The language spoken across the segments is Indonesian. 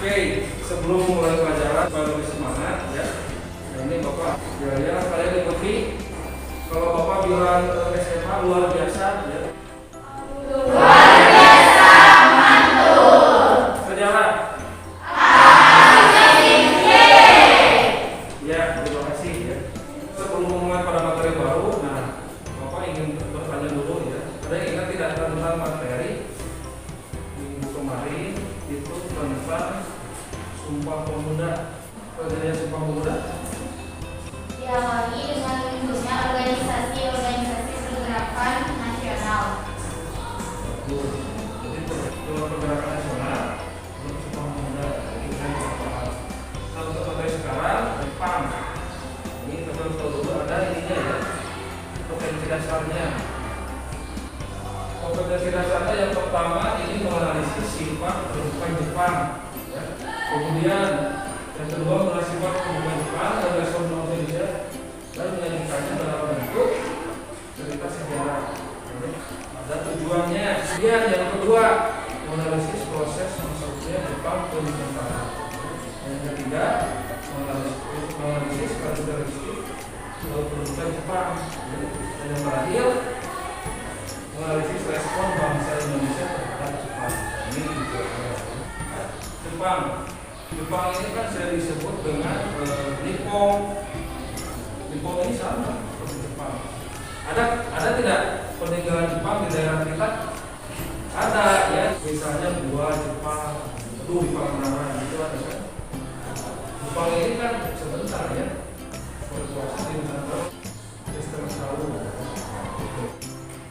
Oke, sebelum mulai pelajaran baru semangat ya. Nah, ini Bapak ya kalian ikuti. Kalau Bapak bilang SMA luar biasa ya. Luar biasa, mantul. Sejarah. Ya, terima kasih ya. Sebelum memulai pada materi baru, nah Bapak ingin bertanya dulu ya. Ada yang ingat tidak tentang materi minggu kemarin itu tentang Sumpah Pemuda. Pelajaran Sumpah Pemuda. Diawali dengan munculnya organisasi-organisasi pergerakan nasional. Jadi pergerakan nasional untuk Sumpah Pemuda itu kan paham. Kalau untuk materi sekarang Jepang. Ini kita tahu dulu ada ininya ya. Kompetensi dasarnya. Kompetensi dasarnya yang pertama ini menganalisis sifat kehidupan Jepang. Ya. Kemudian yang kedua mengenai sifat kehidupan Jepang dan respon Indonesia dan menyajikannya dalam bentuk cerita sejarah. Ada tujuannya. Kemudian yang kedua menganalisis proses masuknya Jepang ke Nusantara. Yang ketiga menganalisis karakteristik kehidupan Jepang. Dan yang terakhir menganalisis respon bangsa Indonesia terhadap Jepang. Ini tujuannya. Jepang ini kan saya disebut dengan Nippon. Nippon ini sama seperti Jepang. Ada tidak peninggalan Jepang di daerah kita? Ada ya, misalnya gua Jepang, di Pamandaran itu ada kan. Jepang ini kan sebentar ya, berkuasa di Nusantara setengah tahun.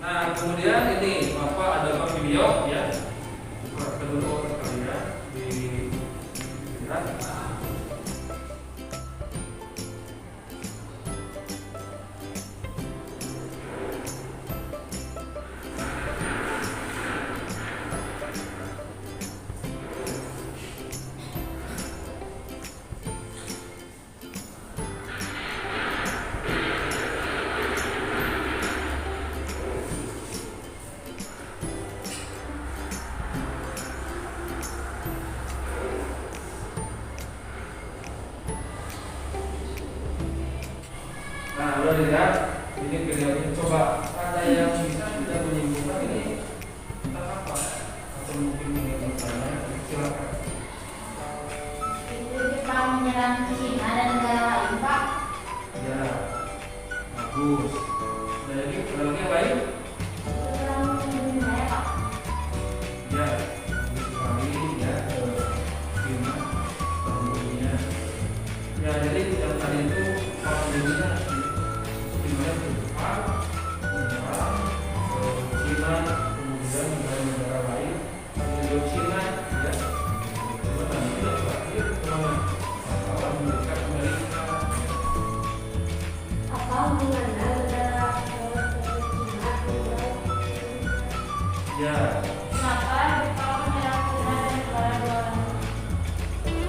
Nah kemudian ini Bapak ada video ya, kedua kalian di Nah, udah dilihat ini videonya. Coba ada yang bisa tidak menyimpulkan ini tentang apa? Atau mungkin ingin bertanya, silakan. Itu Jepang menyerang Cina dan negara lain, Pak. Ya, bagus. Ada lagi yang lain? Perang dunia, Pak. Ya, bagus sekali ya. Cina, perang dunia. Ya, jadi yang tadi itu perang dunia. Dimana Jepang menyerang Cina, kemudian negara lain Indochina ya. Kemudian tidak terakhir masalah mendekat Amerika. Apa hubungannya negara Cina? Ya, Kenapa Jepang menyerang Cina dan negara luar?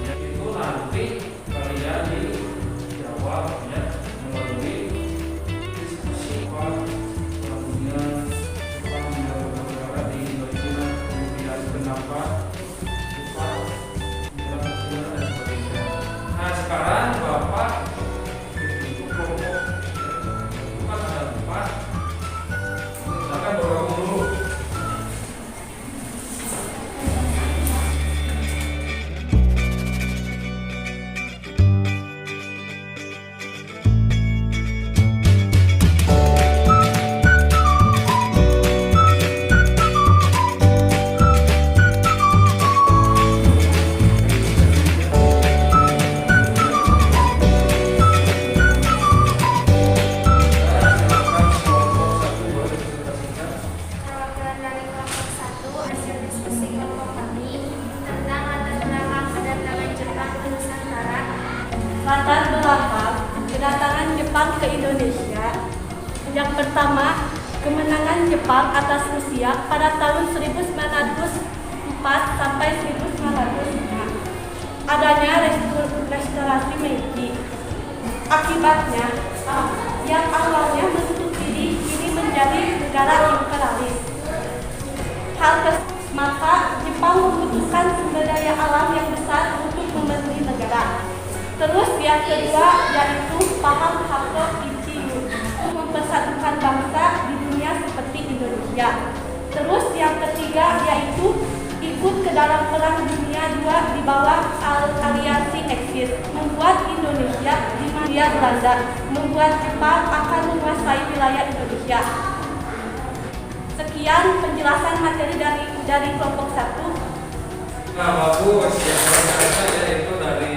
ya itu nanti kalian dijawab ya melalui diskusi kemudian Jepang menyerang negara di Indochina, kemudian kenapa Jepang menyerang Cina dan sebagainya. Nah sekarang Bapak itu kelompok bukan ada 4. Silakan bergabung dulu. Perwakilan dari kelompok 1 hasil diskusi kelompok kami tentang latar belakang kedatangan Jepang ke Nusantara. Latar belakang kedatangan Jepang ke Indonesia. Yang pertama, kemenangan Jepang atas Rusia pada tahun 1904 sampai 1905. Adanya restorasi Meiji. Akibatnya, yang awalnya menutup diri kini menjadi negara imperialis. Maka Jepang membutuhkan sumber daya alam yang besar yang kedua yaitu paham Hato Ichigo untuk mempersatukan bangsa di dunia seperti Indonesia. Terus yang ketiga yaitu ikut ke dalam Perang Dunia II di bawah aliansi Axis, membuat Indonesia di Hindia Belanda, membuat Jepang akan menguasai wilayah Indonesia. Sekian penjelasan materi dari kelompok 1. Nah, bagus ya. Saya yaitu dari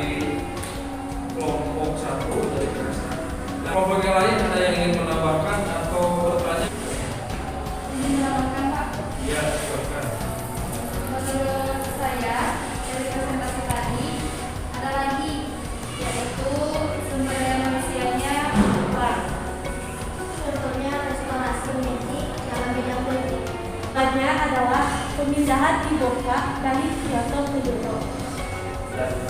kelompok 1 dari kelas 1. Nah, kelompok yang lain ada yang ingin menambahkan atau bertanya? Ingin menambahkan, Pak? Ya, silakan. Menurut saya, dari presentasi tadi, ada lagi, yaitu sumber daya manusianya kurang. Contohnya restorasi politik dalam bidang politik. Selanjutnya adalah pemindahan ibu kota dari Kyoto ke Kyoto.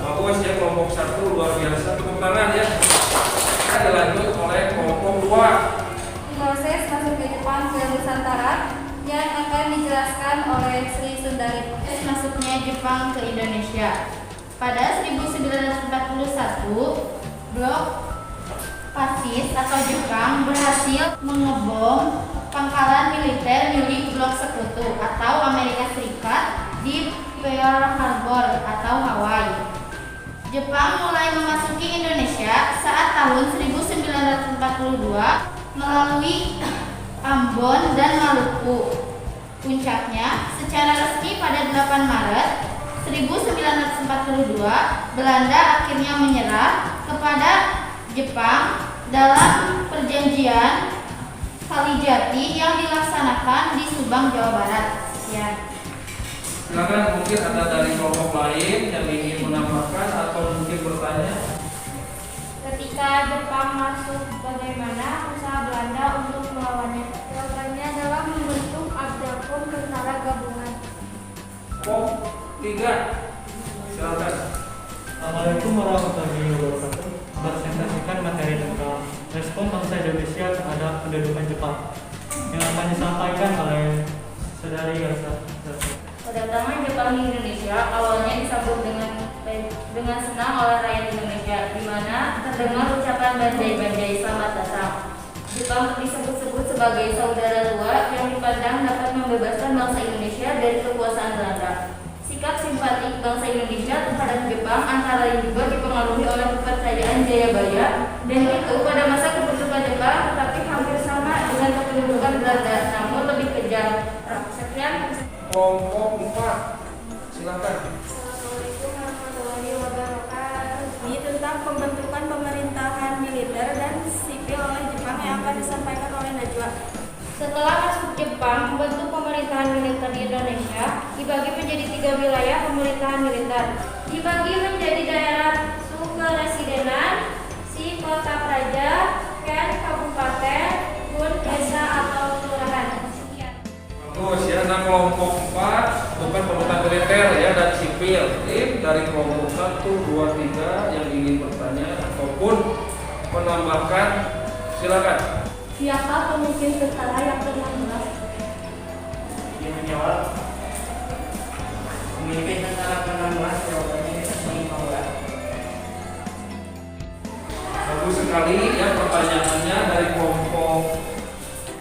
Bagus ya, kelompok 1 luar biasa. Tepuk tangan ya. Kita dilanjut oleh kelompok 2. Proses masuk ke Jepang ke Nusantara yang akan dijelaskan oleh Sri Sundari. Proses masuknya Jepang ke Indonesia. Pada 1941, blok fasis atau Jepang berhasil mengebom pangkalan militer milik blok sekutu atau Amerika Serikat di Pearl Harbor atau Hawaii. Jepang mulai memasuki Indonesia saat tahun 1942 melalui Ambon dan Maluku. Puncaknya, secara resmi pada 8 Maret 1942, Belanda akhirnya menyerah kepada Jepang dalam perjanjian Kalijati yang dilaksanakan di Subang, Jawa Barat. Sekian. Silakan, mungkin ada dari kelompok lain yang ingin menambahkan atau mungkin bertanya. Ketika Jepang masuk, bagaimana usaha Belanda untuk melawannya? Jawabannya adalah membentuk Abdapom Tentara Gabungan. Kelompok 3. Silakan. Assalamualaikum warahmatullahi wabarakatuh. Presentasikan materi tentang respon bangsa Indonesia terhadap pendudukan Jepang yang akan disampaikan oleh Saudari Garsa. Kedatangan Jepang di Indonesia awalnya disambut dengan senang oleh rakyat Indonesia, di mana terdengar ucapan banjai-banjai selamat datang. Jepang disebut-sebut sebagai saudara tua yang dipandang dapat membebaskan bangsa Indonesia dari kekuasaan Belanda. Sikap simpatik bangsa Indonesia terhadap Jepang antara lain juga dipengaruhi oleh kepercayaan Jayabaya dan itu pada masa kependudukan Jepang, tetapi hampir sama dengan kependudukan Belanda, namun lebih kejam. Sekian. Kelompok 4. Silakan. Assalamualaikum warahmatullahi wabarakatuh. Ini tentang pembentukan pemerintahan militer dan sipil oleh Jepang yang akan disampaikan oleh Najwa. Setelah masuk Jepang membentuk pemerintahan militer di Indonesia, dibagi menjadi 3 wilayah pemerintahan militer. Dibagi menjadi daerah sukaresidenan, si kota praja, ken, kabupaten, gun, desa atau kelurahan. Sekian. Bagus ya. Nah, kelompok 4 bukan pemerintahan militer ya dan sipil. Tim dari kelompok 1, 2, 3 yang ingin bertanya ataupun menambahkan, silakan. Siapa pemimpin tentara yang ke-16? Ingin menjawab? Pemimpin tentara ke-16 jawabannya Maula. Bagus sekali ya pertanyaannya dari kelompok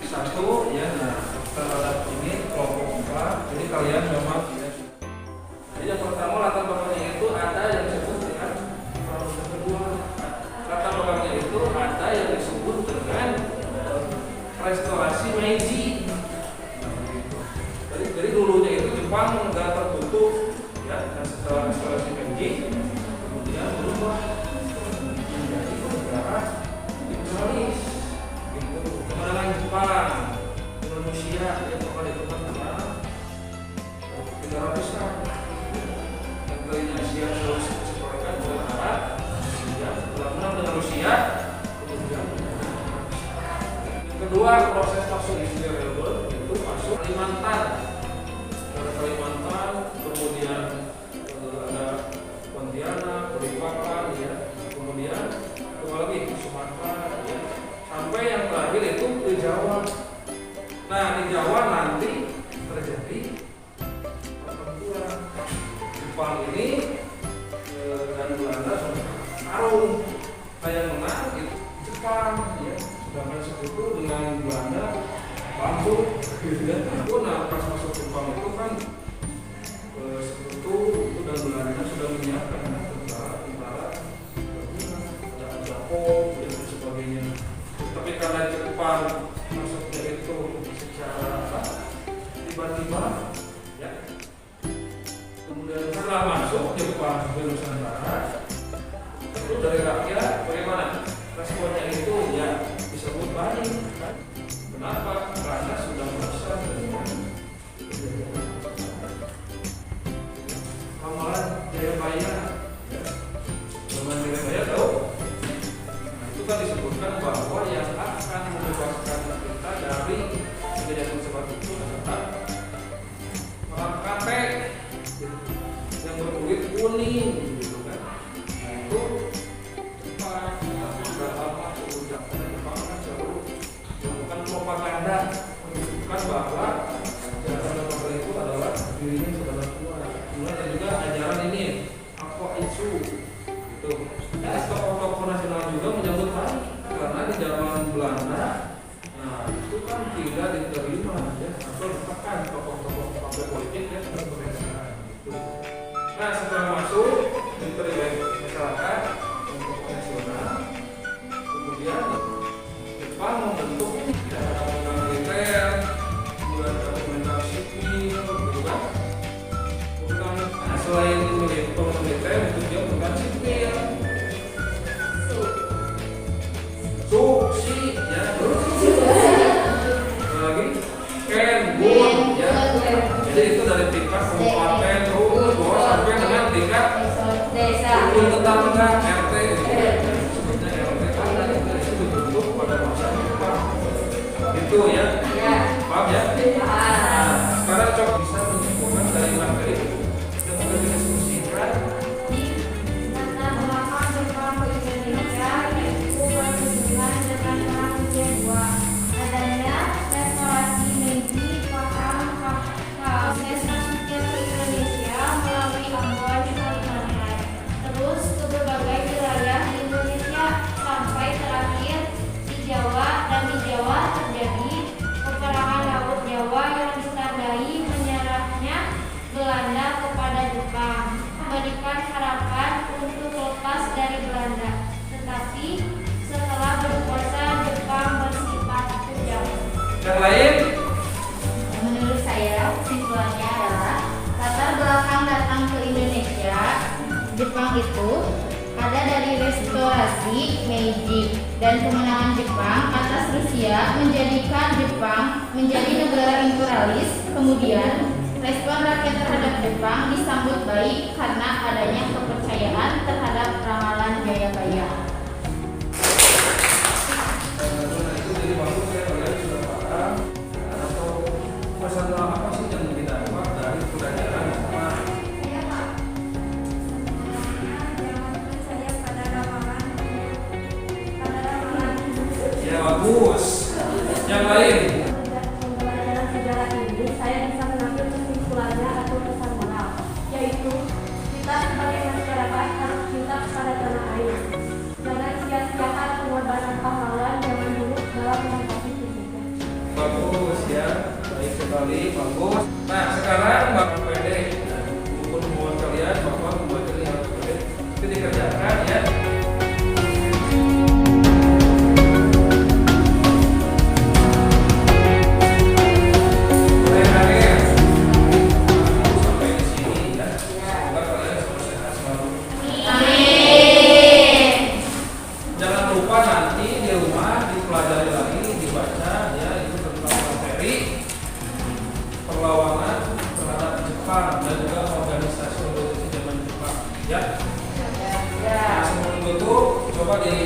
1 ya. Nah, terhadap ini kelompok 4. Jadi kalian memang ya. Jadi yang pertama latar belakangnya itu ada yang disebut dengan perang kedua. Latar belakangnya itu ada yang disebut dengan restorasi Meiji. Jadi dulunya itu Jepang negara tertutup ya, dan setelah restorasi Meiji kemudian berubah menjadi negara Italia. Tiremaya. Zaman Tiremaya tahu? Nah, itu kan disebutkan bahwa yang akan membebaskan kita dari kejadian tersebut itu adalah orang kate yang berkulit kuning, gitu kan? Nah, itu Jepang sudah lama ucapan Jepang kan selalu melakukan propaganda menunjukkan bahwa ajaran Nobel itu adalah dirinya sebagai kuat. Kemudian ada juga ajaran ini apa isu gitu. Nah, tokoh-tokoh nasional juga menyambut baik karena di zaman Belanda, nah itu kan tidak diterima ya atau ditekan tokoh-tokoh partai politik ya pemerintahan gitu. Nah setelah masuk diterima masyarakat untuk nasional, kemudian Jepang membentuk ya undang militer, kemudian pemerintahan sipil, gitu kan. Nah, selain memiliki pemerintahan militer, itu dia pemerintahan sipil. Suksi ya terus lagi Ken Bun ya, jadi itu dari tingkat kabupaten terus bawah sampai dengan tingkat desa. rukun tetangga RT sebutnya RT karena itu dibentuk pada masa Jepang itu ya, Ya. paham ya? Ah. Nah, sekarang coba bisa menyimpulkan dari materi yang sudah didiskusikan. Di latar belakang Jepang ke Indonesia yaitu berhubungan dengan Perang Dunia II. Adanya restorasi Meiji, paham proses masuknya ke Indonesia melalui Ambon, Kalimantan, terus ke berbagai wilayah di Indonesia sampai terakhir di Jawa, dan di Jawa terjadi peperangan Laut Jawa yang ditandai menyerahnya Belanda kepada Jepang, memberikan harapan untuk lepas dari Belanda. Tetapi setelah berkuasa Jepang bersifat kejam. Yang lain Menurut saya kesimpulannya adalah latar belakang datang ke Indonesia Jepang itu ada dari restorasi Meiji dan kemenangan Jepang atas Rusia menjadikan Jepang menjadi negara imperialis. Kemudian respon rakyat terhadap Jepang disambut baik karena adanya kepercayaan terhadap ramalan Jayabaya. Nah, itu jadi bagus ya kalian sudah paham atau masalah apa sih yang didapat dari pelajaran Jepang. Iya Pak. Saya pada ramalan. Ya bagus. Yang lain Pembelajaran sejarah ini saya bisa mengambil kesimpulannya atau pesan moral, yaitu kita sebagai masyarakat harus cinta kepada tanah air. Jangan sia-siakan pengorbanan pahlawan zaman dulu dalam menghadapi penjajah. bagus ya, baik sekali bagus. Nah sekarang Bapak PD maupun buat kalian Bapak membuat ini harus PD itu dikerjakan ya. Sampai di sini ya. Semoga kalian selalu sehat selalu. Jangan lupa nanti di rumah dipelajari lagi, dibaca ya itu tentang materi perlawanan terhadap Jepang dan juga organisasi zaman Jepang ya. Nah, sebelum itu coba di